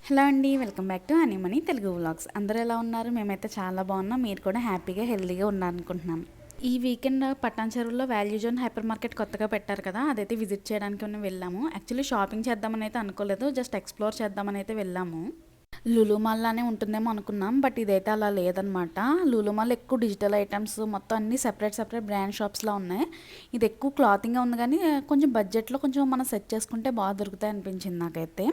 Hello అండి, welcome back to Honey Money Telugu vlogs. అందరూ ఎలా ఉన్నారు? మేమైతే చాలా బాగున్నాం. మీరు కూడా హ్యాపీగా హెల్తీగా ఉన్నారనుకుంటున్నాం. ఈ వీకెండ్ పటాన్ చెరువులో వాల్యూ జోన్ హైపర్ మార్కెట్ కొత్తగా పెట్టారు కదా, అదైతే విజిట్ చేయడానికి మేము వెళ్ళాము. యాక్చువల్లీ షాపింగ్ చేద్దామని అయితే అనుకోలేదు, జస్ట్ ఎక్స్ప్లోర్ చేద్దామని అయితే వెళ్ళాము. లులు మాల్లానే ఉంటుందేమో అనుకున్నాం, బట్ ఇదైతే అలా లేదనమాట. లులు మాల్ ఎక్కువ డిజిటల్ ఐటమ్స్ మొత్తం అన్ని సెపరేట్ బ్రాండ్ షాప్స్లో ఉన్నాయి. ఇది ఎక్కువ క్లాతింగ్ ఉంది, కానీ కొంచెం బడ్జెట్లో కొంచెం మనం సెట్ చేసుకుంటే బాగా దొరుకుతాయి అనిపించింది నాకైతే.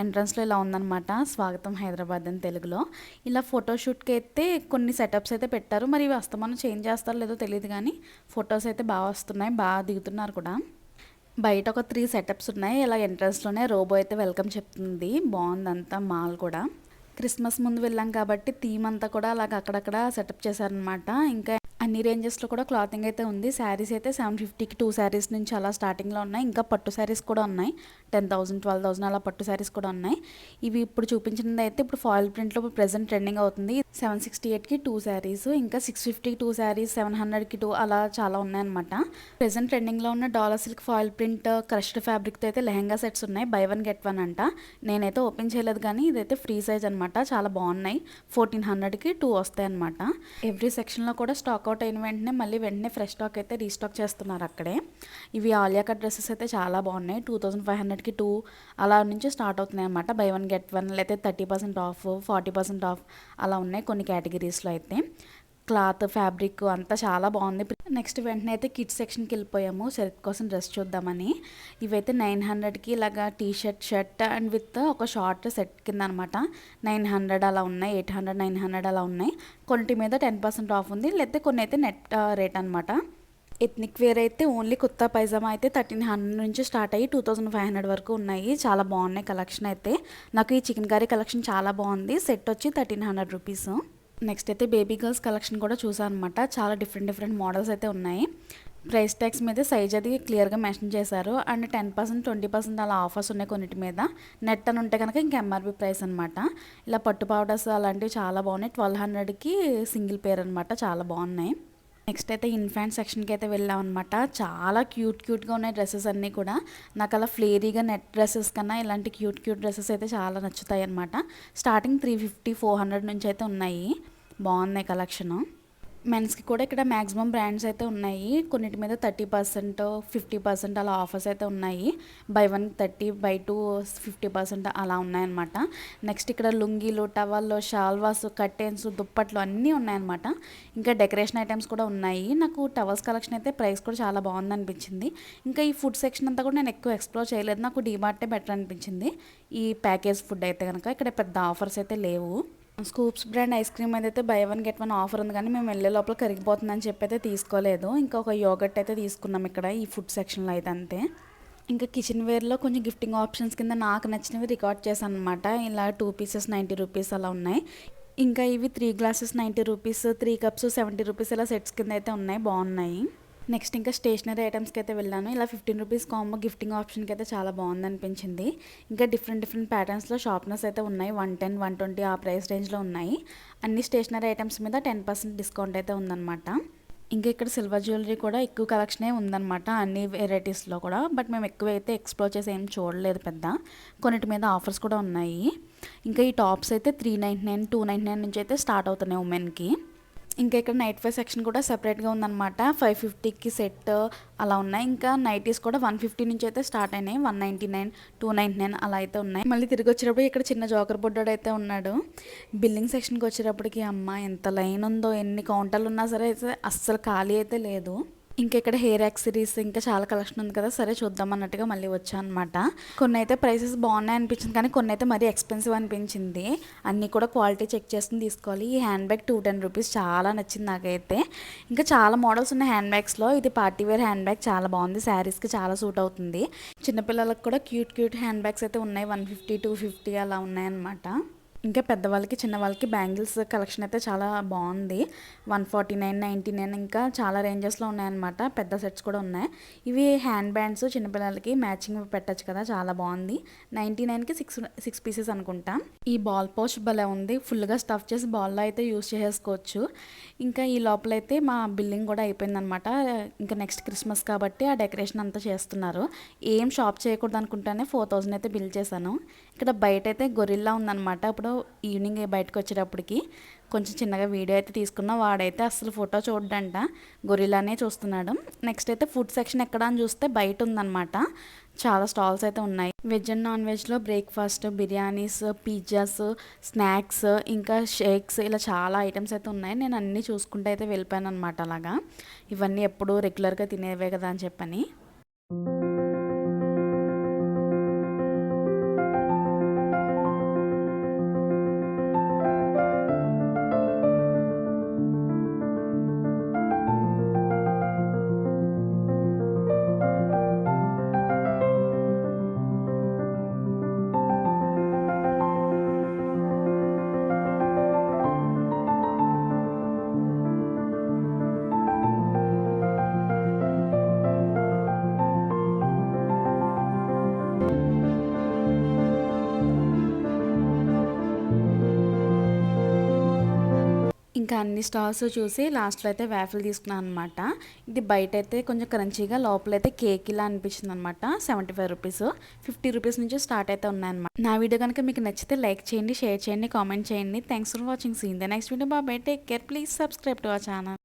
ఎంట్రన్స్లో ఇలా ఉందనమాట, స్వాగతం హైదరాబాద్ అని తెలుగులో. ఇలా ఫోటోషూట్కి అయితే కొన్ని సెటప్స్ అయితే పెట్టారు. మరి ఇవి అస్తమానం చేంజ్ చేస్తారో లేదో తెలియదు, కానీ ఫొటోస్ అయితే బాగా వస్తున్నాయి, బాగా దిగుతున్నారు కూడా. బయట ఒక 3 సెటప్స్ ఉన్నాయి. ఇలా ఎంట్రన్స్లోనే రోబో అయితే వెల్కమ్ చెప్తుంది. బాగుందంతా మాల్ కూడా. క్రిస్మస్ ముందు వెళ్ళాం కాబట్టి థీమ్ అంతా కూడా అలాగ అక్కడక్కడ సెటప్ చేశారనమాట. ఇంకా అన్ని రేంజెస్లో కూడా క్లాతింగ్ అయితే ఉంది. శారీస్ అయితే 750కి 2 శారీస్ నుంచి అలా స్టార్టింగ్లో ఉన్నాయి. ఇంకా పట్టు శారీస్ కూడా ఉన్నాయి, 10,000 12,000 అలా పట్టు శారీస్ కూడా ఉన్నాయి. ఇవి ఇప్పుడు చూపించినది అయితే ఇప్పుడు ఫాయిల్ ప్రింట్లో ప్రెసెంట్ ట్రెండింగ్ అవుతుంది. 768కి 2 శారీస్, ఇంకా 650కి 2 శారీస్, 700కి 2 అలా చాలా ఉన్నాయన్నమాట. ప్రెసెంట్ ట్రెండింగ్లో ఉన్న dollar silk foil print crushed ఫ్యాబ్రిక్తో అయితే లెహంగా సెట్స్ ఉన్నాయి. బై 1 get 1 అంట. నేనైతే ఓపెన్ చేయలేదు, కానీ ఇదైతే ఫ్రీ సైజ్ అనమాట. చాలా బాగున్నాయి. 1400కి 2 వస్తాయి అనమాట. ఎవ్రీ సెక్షన్లో కూడా స్టాక్ అవుట్ అయిన వెంటనే ఫ్రెష్ స్టాక్ అయితే రీస్టాక్ చేస్తున్నారు అక్కడే. ఇవి ఆలియా కట్ డ్రెస్సెస్ అయితే చాలా బాగున్నాయి. 2500కి 2 అలా నుంచి స్టార్ట్ అవుతున్నాయి అనమాట. బై 1 get 1 లేకపోతే 30% ఆఫ్, 40% ఆఫ్ అలా ఉన్నాయి కొన్ని కేటగిరీస్లో అయితే. క్లాత్ ఫ్యాబ్రిక్ అంతా చాలా బాగుంది. నెక్స్ట్ వెంటనే అయితే కిడ్స్ సెక్షన్కి వెళ్ళిపోయాము శరత్ కోసం డ్రెస్ చూద్దామని. ఇవైతే 900కి ఇలాగా టీ షర్ట్ అండ్ విత్ ఒక షార్ట్ సెట్ కింద అనమాట. 900 అలా ఉన్నాయి, 800 900 అలా ఉన్నాయి. కొన్నిటి మీద 10% ఆఫ్ ఉంది, లేకపోతే కొన్ని అయితే నెట్ రేట్ అనమాట. ఎథ్నిక్ వేర్ అయితే ఓన్లీ కుర్తా పైజామా అయితే 1300 నుంచి స్టార్ట్ అయ్యి 2500 వరకు ఉన్నాయి. చాలా బాగున్నాయి కలెక్షన్ అయితే. నాకు ఈ చికెన్ కర్రీ కలెక్షన్ చాలా బాగుంది. సెట్ వచ్చి 1300 రూపీస్. నెక్స్ట్ అయితే బేబీ గర్ల్స్ కలెక్షన్ కూడా చూసాను అనమాట. చాలా డిఫరెంట్ మోడల్స్ అయితే ఉన్నాయి. ప్రైస్ ట్యాగ్స్ మీద సైజ్ అది క్లియర్గా మెన్షన్ చేశారు. అండ్ 10% 20% అలా ఆఫర్స్ ఉన్నాయి కొన్నిటి మీద. నెట్ అని ఉంటే కనుక ఇంకా ఎంఆర్పి ప్రైస్ అనమాట. ఇలా పట్టు పౌడర్స్ అలాంటివి చాలా బాగున్నాయి. 1200కి సింగిల్ పేర్ అనమాట, చాలా బాగున్నాయి. నెక్స్ట్ అయితే ఇన్ఫాంట్ సెక్షన్కి అయితే వెళ్ళాం అనమాట. చాలా క్యూట్గా ఉన్నాయి డ్రెస్సెస్ అన్నీ కూడా. నాకు అలా ఫ్లేరీగా నెట్ డ్రెస్సెస్ కన్నా ఇలాంటి క్యూట్ డ్రెస్సెస్ అయితే చాలా నచ్చుతాయి అనమాట. స్టార్టింగ్ 350 400 నుంచి అయితే ఉన్నాయి. బాగున్నాయి కలెక్షను. మెన్స్కి కూడా ఇక్కడ మ్యాక్సిమం బ్రాండ్స్ అయితే ఉన్నాయి. కొన్నిటి మీద 30% 50% అలా ఆఫర్స్ అయితే ఉన్నాయి. బై 1 30, బై 2 50% అలా ఉన్నాయన్నమాట. నెక్స్ట్ ఇక్కడ లుంగీలు, టవల్లో, షాల్వాస్, కర్టెన్స్, దుప్పట్లు అన్నీ ఉన్నాయన్నమాట. ఇంకా డెకరేషన్ ఐటమ్స్ కూడా ఉన్నాయి. నాకు టవల్స్ కలెక్షన్ అయితే ప్రైస్ కూడా చాలా బాగుంది అనిపించింది. ఇంకా ఈ ఫుడ్ సెక్షన్ అంతా కూడా నేను ఎక్కువ ఎక్స్ప్లోర్ చేయలేదు. నాకు డీమార్టే బెటర్ అనిపించింది. ఈ ప్యాకేజ్ ఫుడ్ అయితే కనుక ఇక్కడ పెద్ద ఆఫర్స్ అయితే లేవు. స్కూప్స్ బ్రాండ్ ఐస్ క్రీమ్ అయితే బై 1 get 1 ఆఫర్ ఉంది, కానీ మేము వెళ్ళే లోపల కరిగిపోతుందని చెప్పి అయితే తీసుకోలేదు. ఇంకా ఒక యోగట్ అయితే తీసుకున్నాం ఇక్కడ ఈ ఫుడ్ సెక్షన్లో అయితే అంతే. ఇంకా కిచెన్ వేర్లో కొంచెం గిఫ్టింగ్ ఆప్షన్స్ కింద నాకు నచ్చినవి రికార్డ్ చేశాను అనమాట. ఇలా 2 pieces 90 రూపీస్ అలా ఉన్నాయి. ఇంకా ఇవి 3 glasses 90 రూపీస్, 3 cups 70 రూపీస్ ఇలా సెట్స్ కింద అయితే ఉన్నాయి, బాగున్నాయి. నెక్స్ట్ ఇంకా స్టేషనరీ ఐటమ్స్కి అయితే వెళ్ళాను. ఇలా 15 రూపీస్ కాంబో గిఫ్టింగ్ ఆప్షన్కి అయితే చాలా బాగుంది అనిపించింది. ఇంకా డిఫరెంట్ ప్యాటర్న్స్లో షార్ప్నెస్ అయితే ఉన్నాయి. 110 120 ఆ ప్రైస్ రేంజ్లో ఉన్నాయి. అన్ని స్టేషనరీ ఐటమ్స్ మీద 10% డిస్కౌంట్ అయితే ఉందన్నమాట. ఇంకా ఇక్కడ సిల్వర్ జ్యువెలరీ కూడా ఎక్కువ కలెక్షనే ఉందన్నమాట, అన్ని వెరైటీస్లో కూడా. బట్ మేము ఎక్కువ అయితే ఎక్స్ప్లోర్ చేసి ఏం చూడలేదు పెద్ద. కొన్నిటి మీద ఆఫర్స్ కూడా ఉన్నాయి. ఇంకా ఈ టాప్స్ అయితే 399 299 నుంచి అయితే స్టార్ట్ అవుతున్నాయి ఉమెన్కి. ఇంకా ఇక్కడ నైట్ వేర్ సెక్షన్ కూడా సెపరేట్గా ఉందన్నమాట. 550కి సెట్ అలా ఉన్నాయి. ఇంకా నైటీస్ కూడా 150 నుంచి అయితే స్టార్ట్ అయినాయి. 199 299 అలా అయితే ఉన్నాయి. మళ్ళీ తిరిగి వచ్చేటప్పుడు ఇక్కడ చిన్న జోకర్ బుడ్డోడు అయితే ఉన్నాడు. బిల్లింగ్ సెక్షన్కి వచ్చేటప్పటికి అమ్మ ఎంత లైన్ ఉందో, ఎన్ని కౌంటర్లు ఉన్నా సరే అయితే అస్సలు ఖాళీ అయితే లేదు. ఇంకా ఇక్కడ హెయిర్ యాక్సరీస్ ఇంకా చాలా కలెక్షన్ ఉంది కదా, సరే చూద్దాం అన్నట్టుగా మళ్ళీ వచ్చాను అనమాట. కొన్ని అయితే ప్రైసెస్ బాగున్నాయి అనిపించింది, కానీ కొన్ని అయితే మరీ ఎక్స్పెన్సివ్ అనిపించింది. అన్నీ కూడా క్వాలిటీ చెక్ చేసుకుని తీసుకోవాలి. ఈ హ్యాండ్ బ్యాగ్ 210 రూపీస్ చాలా నచ్చింది నాకైతే. ఇంకా చాలా మోడల్స్ ఉన్నాయి హ్యాండ్ బ్యాగ్స్లో. ఇది పార్టీ వేర్ హ్యాండ్ బ్యాగ్ చాలా బాగుంది, శారీస్కి చాలా సూట్ అవుతుంది. చిన్నపిల్లలకు కూడా క్యూట్ హ్యాండ్ బ్యాగ్స్ అయితే ఉన్నాయి. 150 250 అలా ఉన్నాయన్నమాట. ఇంకా పెద్దవాళ్ళకి చిన్నవాళ్ళకి బ్యాంగిల్స్ కలెక్షన్ అయితే చాలా బాగుంది. 149 99 ఇంకా చాలా రేంజెస్లో ఉన్నాయన్నమాట. పెద్ద సెట్స్ కూడా ఉన్నాయి. ఇవి హ్యాండ్ బ్యాండ్స్ చిన్నపిల్లలకి మ్యాచింగ్ పెట్టచ్చు కదా, చాలా బాగుంది. 99కి 6 పీసెస్ అనుకుంటా. ఈ బాల్ పౌచ్ భలే ఉంది, ఫుల్గా స్టఫ్ చేసి బాల్లో అయితే యూస్ చేసేసుకోవచ్చు. ఇంకా ఈ లోపలైతే మా బిల్లింగ్ కూడా అయిపోయిందనమాట. ఇంకా నెక్స్ట్ క్రిస్మస్ కాబట్టి ఆ డెకరేషన్ అంతా చేస్తున్నారు. ఏం షాప్ చేయకూడదు అనుకుంటానే 4000 అయితే బిల్ చేశాను. ఇక్కడ బయటైతే గొరిల్లా ఉందనమాట. ఇప్పుడు ఈవినింగ్ బయటకు వచ్చేటప్పటికి కొంచెం చిన్నగా వీడియో అయితే తీసుకున్నా. వాడైతే అసలు ఫోటో చూడ్డంట, గొరిల్లానే చూస్తున్నాడు. నెక్స్ట్ అయితే ఫుడ్ సెక్షన్ ఎక్కడ అని చూస్తే బయట ఉందనమాట. చాలా స్టాల్స్ అయితే ఉన్నాయి. వెజ్ అండ్ నాన్ వెజ్లో బ్రేక్ఫాస్ట్, బిర్యానీస్, పిజ్జాస్, స్నాక్స్, ఇంకా షేక్స్, ఇలా చాలా ఐటమ్స్ అయితే ఉన్నాయి. నేను అన్నీ చూసుకుంటూ అయితే వెళ్ళిపోయాను అనమాట. అలాగా ఇవన్నీ ఎప్పుడు రెగ్యులర్గా తినేవే కదా అని చెప్పని. ఇంకా అన్ని స్టాల్స్ చూసి లాస్ట్లో అయితే వ్యాఫిల్ తీసుకున్నాను అనమాట. ఇది బయట అయితే కొంచెం క్రంచీగా, లోపలైతే కేక్ ఇలా అనిపించింది అనమాట. 75 రూపీస్, 50 రూపీస్ నుంచి స్టార్ట్ అయితే ఉన్నాయన్నమాట. నా వీడియో కనుక మీకు నచ్చితే లైక్ చేయండి, షేర్ చేయండి, కామెంట్ చేయండి. Thanks for watching. Seen the next video. Bye, take care, please subscribe to our channel.